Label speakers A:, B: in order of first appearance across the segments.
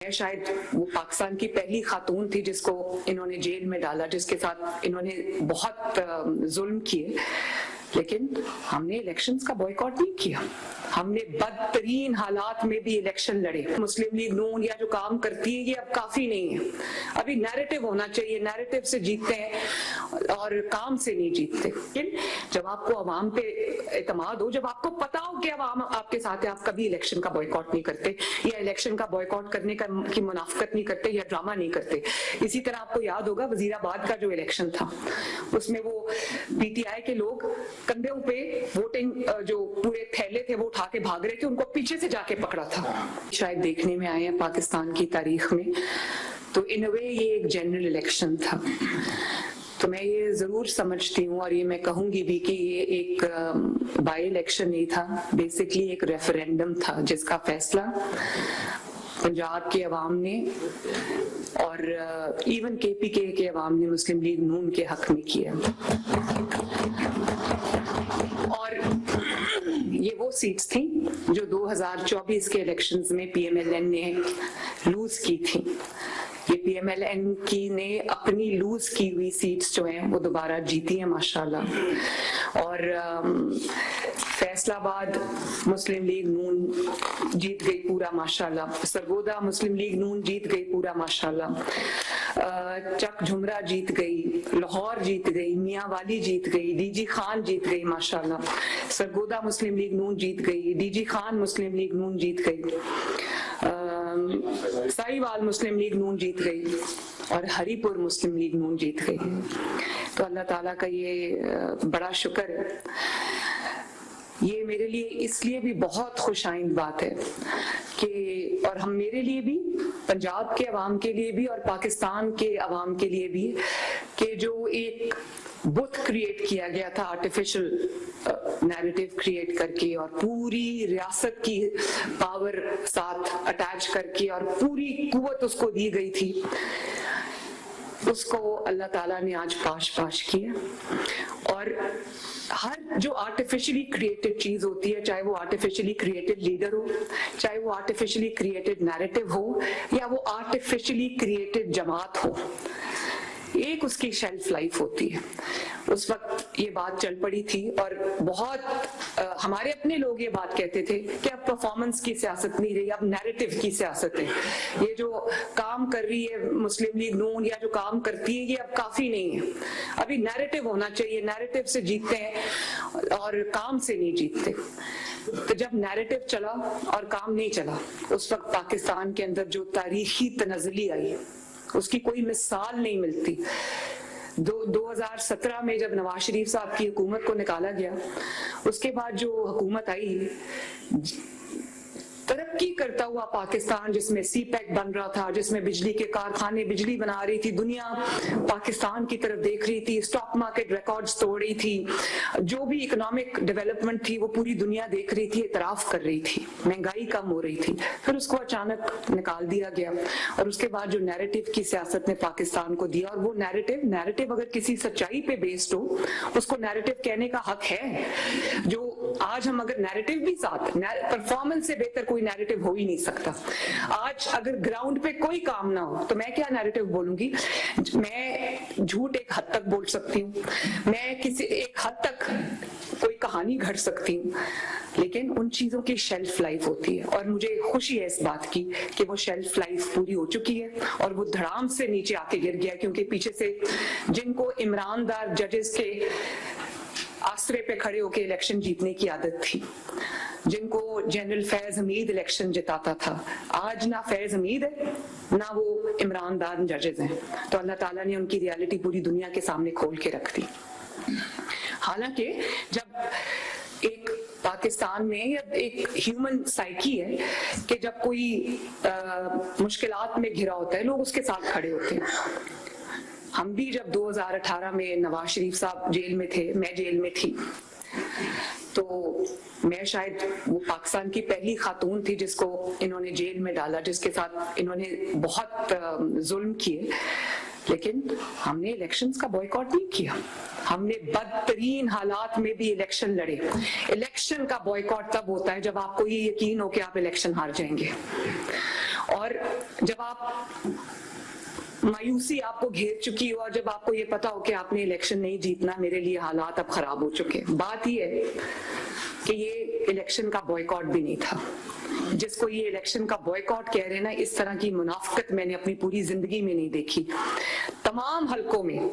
A: मैं शायद वो पाकिस्तान की पहली खातून थी जिसको इन्होंने जेल में डाला, जिसके साथ इन्होंने बहुत जुल्म किए, लेकिन हमने इलेक्शंस का बॉयकॉट नहीं किया। हमने बदतरीन हालात में भी इलेक्शन लड़े। मुस्लिम लीग नून या जो काम करती है ये अब काफी नहीं है, अभी नैरेटिव होना चाहिए, नैरेटिव से जीतते हैं और काम से नहीं जीतते। लेकिन जब आपको अवाम पे एतमाद हो, जब आपको पता हो कि अवाम आपके साथ है, आप कभी इलेक्शन का बॉयकॉट नहीं करते या इलेक्शन का बॉयकॉट करने की मुनाफकत नहीं करते या ड्रामा नहीं करते। इसी तरह आपको याद होगा वजीराबाद का जो इलेक्शन था, उसमें वो पीटीआई के लोग कंधों पे वोटिंग जो पूरे थैले थे वो उठा के भाग रहे थे, उनको पीछे से जाके पकड़ा था। शायद देखने में आए हैं पाकिस्तान की तारीख में, तो इन अ वे ये एक जनरल इलेक्शन था। तो मैं ये जरूर समझती हूँ और ये मैं कहूंगी भी कि ये एक बाई इलेक्शन नहीं था, बेसिकली एक रेफरेंडम था जिसका फैसला पंजाब के अवाम ने और इवन केपीके के अवाम ने मुस्लिम लीग नून के हक में किया। और ये वो सीट्स थी जो 2024 के इलेक्शंस में पीएमएलएन ने लूज की थी। ये पीएमएलएन की ने अपनी लूज की हुई सीट्स जो हैं वो दोबारा जीती हैं माशाल्लाह। और फैसलाबाद मुस्लिम लीग नून जीत गई पूरा माशाल्लाह, सरगोदा मुस्लिम लीग नून जीत गई पूरा माशाल्लाह, चक झुमरा जीत गई, लाहौर जीत गई, मियांवाली जीत गई, डीजी खान जीत गई माशाल्लाह, सरगोदा मुस्लिम लीग नून जीत गई, डीजी खान मुस्लिम लीग नून जीत गई, साहिवाल मुस्लिम लीग नून जीत गई और हरीपुर मुस्लिम लीग नून जीत गई। तो अल्लाह ताला का ये बड़ा शुक्र है। ये मेरे लिए इसलिए भी बहुत खुशाइंद बात है कि, और हम मेरे लिए भी, पंजाब के अवाम के लिए भी और पाकिस्तान के अवाम के लिए भी, कि जो एक बुत क्रिएट किया गया था आर्टिफिशियल नैरेटिव क्रिएट करके और पूरी रियासत की पावर साथ अटैच करके और पूरी कुव्वत उसको दी गई थी, उसको अल्लाह ताला ने आज पाश किया। और हर जो आर्टिफिशियली क्रिएटेड चीज होती है, चाहे वो आर्टिफिशियली क्रिएटेड लीडर हो, चाहे वो आर्टिफिशियली क्रिएटेड नैरेटिव हो या वो आर्टिफिशियली क्रिएटेड जमात हो, एक उसकी शेल्फ लाइफ होती है। उस वक्त ये बात चल पड़ी थी और बहुत हमारे अपने लोग ये बात कहते थे कि अब परफॉर्मेंस की सियासत नहीं रही, अब नैरेटिव की सियासत है। ये जो काम कर रही है मुस्लिम लीग नून या जो काम करती है ये अब काफी नहीं है, अभी नैरेटिव होना चाहिए, नैरेटिव से जीतते हैं और काम से नहीं जीतते। तो जब नैरेटिव चला और काम नहीं चला, उस वक्त पाकिस्तान के अंदर जो तारीखी तनज़्ज़ुली आई उसकी कोई मिसाल नहीं मिलती। 2017 में जब नवाज शरीफ साहब की हुकूमत को निकाला गया, उसके बाद जो हुकूमत आई, तरक्की करता हुआ पाकिस्तान जिसमें सीपैक बन रहा था, जिसमें बिजली के कारखाने बिजली बना रही थी, दुनिया पाकिस्तान की तरफ देख रही थी, स्टॉक मार्केट रिकॉर्ड्स तोड़ रही थी, जो भी इकोनॉमिक डेवलपमेंट थी वो पूरी दुनिया देख रही थी, इतराफ कर रही थी, महंगाई कम हो रही थी। फिर उसको अचानक निकाल दिया गया और उसके बाद जो नैरेटिव की सियासत ने पाकिस्तान को दिया, और वो नैरेटिव अगर किसी सच्चाई पे बेस्ड हो, उसको नैरेटिव कहने का हक है। जो आज हम अगर नैरेटिव भी साथ, परफॉर्मेंस से बेहतर कोई नैरेटिव हो ही नहीं सकता। आज अगर ग्राउंड पे कोई काम ना हो तो मैं क्या नैरेटिव बोलूंगी? मैं झूठ एक हद तक बोल सकती हूँ, मैं किसी एक हद तक कोई कहानी घड़ सकती हूँ, लेकिन उन चीजों की शेल्फ लाइफ होती है। और मुझे खुशी है इस बात की कि वो शेल्फ लाइफ पूरी हो चुकी है और वो धड़ाम से नीचे आके गिर गया, क्योंकि पीछे से जिनको ईमानदार जजेस के आसरे पे खड़े होके इलेक्शन जीतने की आदत थी, जिनको जनरल फैज हमीद इलेक्शन जिताता था, आज ना फैज हमीद है ना वो ईमानदार जजेस हैं। तो अल्लाह ताला ने उनकी रियलिटी पूरी दुनिया के सामने खोल के रख दी। हालांकि जब एक पाकिस्तान में एक ह्यूमन साइकी है कि जब कोई मुश्किलात में घिरा होता है लोग उसके साथ खड़े होते हैं। हम भी जब 2018 में नवाज शरीफ साहब जेल में थे, मैं जेल में थी, तो मैं शायद वो पाकिस्तान की पहली खातून थी जिसको इन्होंने जेल में डाला, जिसके साथ इन्होंने बहुत जुल्म किए, लेकिन हमने इलेक्शंस का बॉयकॉट नहीं किया। हमने बदतरीन हालात में भी इलेक्शन लड़े। इलेक्शन का बॉयकॉट तब होता है जब आपको ये यकीन हो कि आप इलेक्शन हार जाएंगे। और जब आप मायूसी आपको घेर चुकी हो और जब आपको ये पता हो कि आपने इलेक्शन नहीं जीतना, मेरे लिए हालात अब खराब हो चुके। बात ये है कि ये इलेक्शन का बॉयकॉट भी नहीं था। जिसको ये इलेक्शन का बॉयकॉट कह रहे हैं ना, इस तरह की मुनाफिकत मैंने अपनी पूरी जिंदगी में नहीं देखी। तमाम हलकों में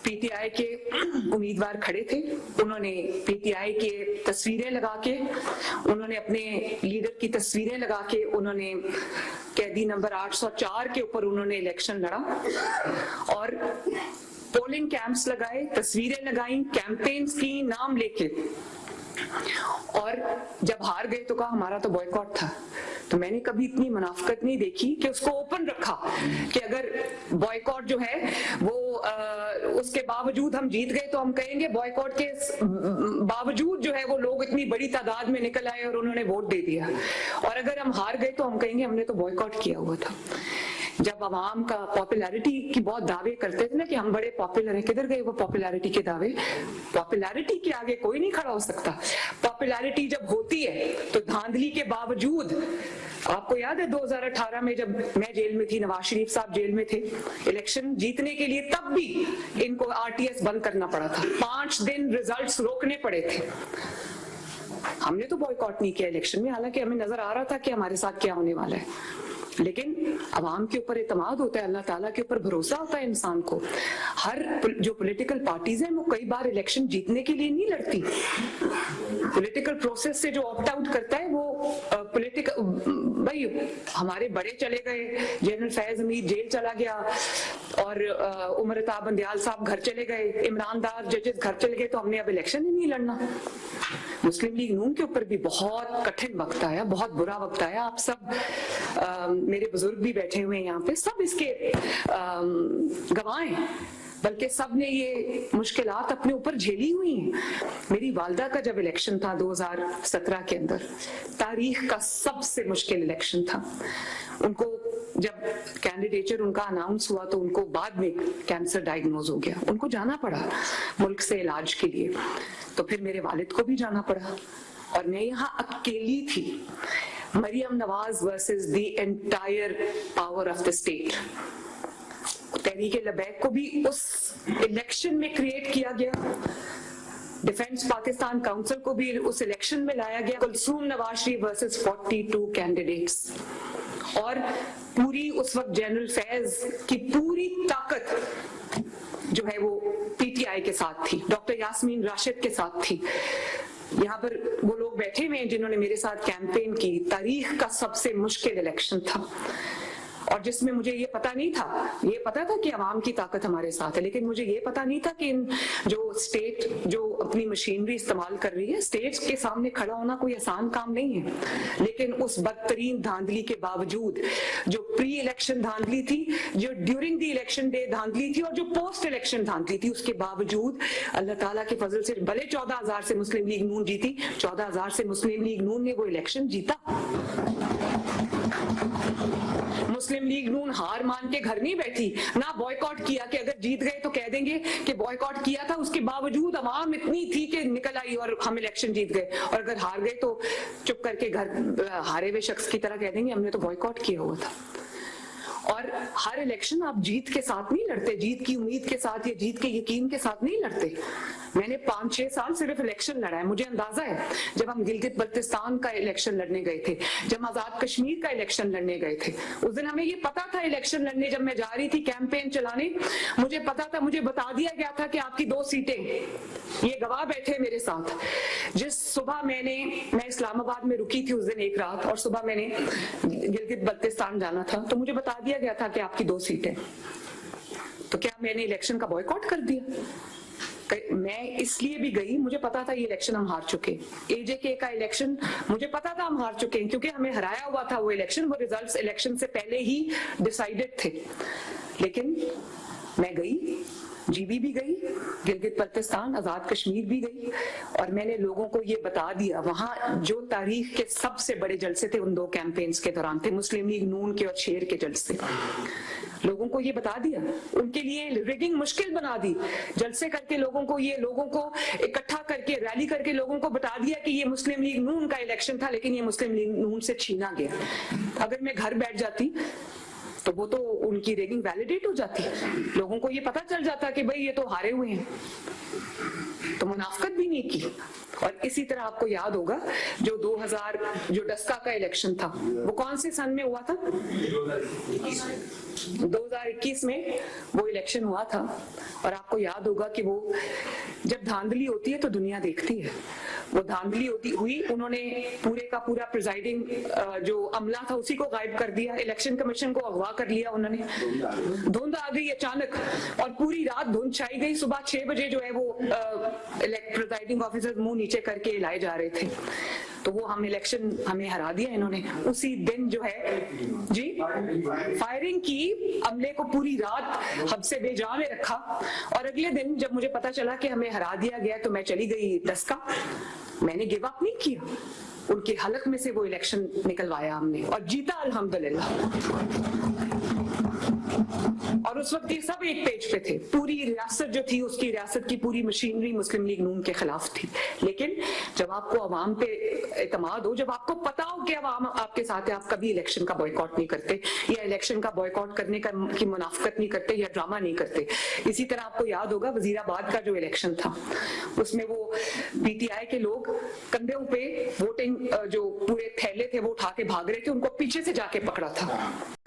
A: पीटीआई के उम्मीदवार खड़े थे, उन्होंने पीटीआई के तस्वीरें लगा के, उन्होंने अपने लीडर की तस्वीरें लगा के, उन्होंने कैदी नंबर 804 के ऊपर उन्होंने इलेक्शन लड़ा और पोलिंग कैंप्स लगाए, तस्वीरें लगाई, कैंपेन्स की, नाम लेके, और जब हार गए तो कहा हमारा तो बॉयकॉट था। तो मैंने कभी इतनी मुनाफिकत नहीं देखी कि उसको ओपन रखा कि अगर बॉयकॉट जो है वो उसके बावजूद हम जीत गए तो हम कहेंगे बॉयकॉट के बावजूद जो है वो लोग इतनी बड़ी तादाद में निकल आए और उन्होंने वोट दे दिया, और अगर हम हार गए तो हम कहेंगे हमने तो बॉयकॉट किया हुआ था। जब आवाम का पॉपुलैरिटी की बहुत दावे करते थे ना कि हम बड़े पॉपुलर हैं, किधर गए वो पॉपुलैरिटी के दावे? पॉपुलैरिटी के आगे कोई नहीं खड़ा हो सकता। पॉपुलैरिटी जब होती है तो धांधली के बावजूद, आपको याद है 2018 में जब मैं जेल में थी, नवाज शरीफ साहब जेल में थे, इलेक्शन जीतने के लिए तब भी इनको आरटीएस बंद करना पड़ा था, 5 दिन रिजल्ट्स रोकने पड़े थे। हमने तो बॉयकॉट नहीं किया इलेक्शन में, हालांकि हमें नजर आ रहा था कि हमारे साथ क्या होने वाला है, लेकिन अवाम के ऊपर इत्मीनान होता है, अल्लाह ताला के ऊपर भरोसा होता है इंसान को। हर जो पॉलिटिकल पार्टीज हैं वो कई बार इलेक्शन जीतने के लिए नहीं लड़ती। पॉलिटिकल प्रोसेस से जो ऑप्ट आउट करता है वो पॉलिटिकल, भाई हमारे बड़े चले गए, जनरल फैज हमीद जेल चला गया और उमर अताब बंदियाल साहब घर चले गए, इमरान दार जजेस घर चले गए, तो हमने अब इलेक्शन ही नहीं लड़ना। मुस्लिम लीग नून के ऊपर भी बहुत कठिन वक्त आया, बहुत बुरा वक्त आया। आप सब मेरे बुजुर्ग भी बैठे हुए हैं यहाँ पे, सब इसके गवाह हैं, बल्कि सब ने ये मुश्किलात अपने ऊपर झेली हुई हैं। मेरी वालदा का जब इलेक्शन था 2017 के अंदर, तारीख का सबसे मुश्किल इलेक्शन था। उनको जब कैंडिडेचर उनका अनाउंस हुआ तो उनको बाद में कैंसर डायग्नोज हो गया, उनको जाना पड़ा मुल्क से इलाज के लिए, तो फिर मेरे वालिद को भी जाना पड़ा और मैं यहाँ अकेली थी। Maryam Nawaz versus the entire power of the state. Tehreek Labbaik को भी उस इलेक्शन में क्रिएट किया गया, डिफेंस पाकिस्तान काउंसिल को भी उस इलेक्शन में लाया गया। कुलसूम नवाज शरीफ वर्सेस 42 कैंडिडेट्स, और पूरी उस वक्त जनरल फैज की पूरी ताकत जो है वो पीटीआई के साथ थी, डॉक्टर यास्मीन राशिद के साथ थी। यहाँ पर वो लोग बैठे हुए हैं जिन्होंने मेरे साथ कैंपेन की। तारीख का सबसे मुश्किल इलेक्शन था और जिसमें मुझे ये पता नहीं था, ये पता था कि अवाम की ताकत हमारे साथ है, लेकिन मुझे ये पता नहीं था कि इन जो स्टेट जो अपनी मशीनरी इस्तेमाल कर रही है, स्टेट्स के सामने खड़ा होना कोई आसान काम नहीं है। लेकिन उस बदतरीन धांधली के बावजूद, जो प्री इलेक्शन धांधली थी, जो ड्यूरिंग द इलेक्शन डे धांधली थी और जो पोस्ट इलेक्शन धांधली थी, उसके बावजूद अल्लाह ताला के फजल से भले 14,000 से मुस्लिम लीग नून जीती, 14,000 से मुस्लिम लीग नून ने वो इलेक्शन जीता। मुस्लिम लीग नून हार मान के घर नहीं बैठी, ना बॉयकॉट किया कि अगर जीत गए तो कह देंगे कि बॉयकॉट किया था। उसके बावजूद अवाम इतनी थी कि निकल आई और हम इलेक्शन जीत गए, और अगर हार गए तो चुप करके घर हारे हुए शख्स की तरह कह देंगे हमने तो बॉयकॉट किया हुआ था। और हर इलेक्शन आप जीत के साथ नहीं लड़ते, जीत की उम्मीद के साथ या जीत के यकीन के साथ नहीं लड़ते। मैंने 5-6 साल सिर्फ इलेक्शन लड़ा है। मुझे अंदाजा है जब हम गिलगित बल्तिस्तान का इलेक्शन लड़ने गए थे, जब आजाद कश्मीर का इलेक्शन लड़ने गए थे, उस दिन हमें ये पता था इलेक्शन लड़ने, जब मैं जा रही थी कैंपेन चलाने, मुझे पता था, मुझे बता दिया गया था कि आपकी 2 सीटें, ये गवाह बैठे मेरे साथ। जिस सुबह मैं इस्लामाबाद में रुकी थी उस दिन एक रात, और सुबह मैंने गिलगित बल्तिस्तान जाना था, तो मुझे बता दिया गया था कि आपकी 2 सीटें। तो क्या मैंने इलेक्शन का बॉयकॉट कर दिया? मैं इसलिए भी गई, मुझे पता था ये इलेक्शन हम हार चुके। एजेके का इलेक्शन मुझे पता था हम हार चुके हैं, क्योंकि हमें हराया हुआ था वो इलेक्शन, वो रिजल्ट्स इलेक्शन से पहले ही डिसाइडेड थे। लेकिन मैं गई, जीबी भी गई, गिलगित बल्तिस्तान, आजाद कश्मीर भी गई, और मैंने लोगों को ये बता दिया। वहां जो तारीख के सबसे बड़े जलसे थे उन 2 कैंपेन्स के दौरान थे, मुस्लिम लीग नून के और शेर के जलसे। लोगों को ये बता दिया, उनके लिए रिगिंग मुश्किल बना दी, जलसे करके लोगों को इकट्ठा करके रैली करके लोगों को बता दिया कि ये मुस्लिम लीग नून का इलेक्शन था, लेकिन ये मुस्लिम लीग नून से छीना गया। अगर मैं घर बैठ जाती तो वो तो उनकी रेगिंग वैलिडेट हो जाती, लोगों को ये पता चल जाता कि भाई ये तो हारे हुए हैं, तो मुनाफकत भी नहीं की। और इसी तरह आपको याद होगा जो 2000 जो डस्का का इलेक्शन था वो कौन से सन में हुआ था? 2021 में वो इलेक्शन हुआ था। और आपको याद होगा कि वो जब धांधली होती है तो दुनिया देखती है, वो धांधली हुई, उन्होंने पूरे का पूरा प्रिजाइडिंग जो अमला था उसी को गायब कर दिया, इलेक्शन कमीशन को अगवा कर लिया उन्होंने, धुंध आ गई अचानक और पूरी रात धुंध छाई गई, सुबह 6 बजे जो है वो प्रिजाइडिंग ऑफिसर मुंह नीचे करके लाए जा रहे थे, तो वो हमें हरा दिया इन्होंने। उसी दिन जो है जी फायरिंग की, अमले को पूरी रात हब्से बेजा में रखा और अगले दिन जब मुझे पता चला कि हमें हरा दिया गया तो मैं चली गई डस्का। मैंने गिव अप नहीं किया, उनके हलक में से वो इलेक्शन निकलवाया हमने और जीता अल्हम्दुलिल्लाह। और उस वक्त ये सब एक पेज पे थे, पूरी रियासत जो थी उसकी रियासत की पूरी मशीनरी मुस्लिम लीग नून के खिलाफ थी। लेकिन जब आपको अवाम पे एतमाद हो, जब आपको पता हो कि अवाम आपके साथ है, आप कभी इलेक्शन का बॉयकॉट नहीं करते या इलेक्शन का बॉयकॉट करने की मुनाफकत नहीं करते या ड्रामा नहीं करते। इसी तरह आपको याद होगा वजीराबाद का जो इलेक्शन था उसमें वो पीटीआई के लोग कंधों पे वोटिंग जो पूरे थैले थे वो उठा के भाग रहे थे, उनको पीछे से जाके पकड़ा था।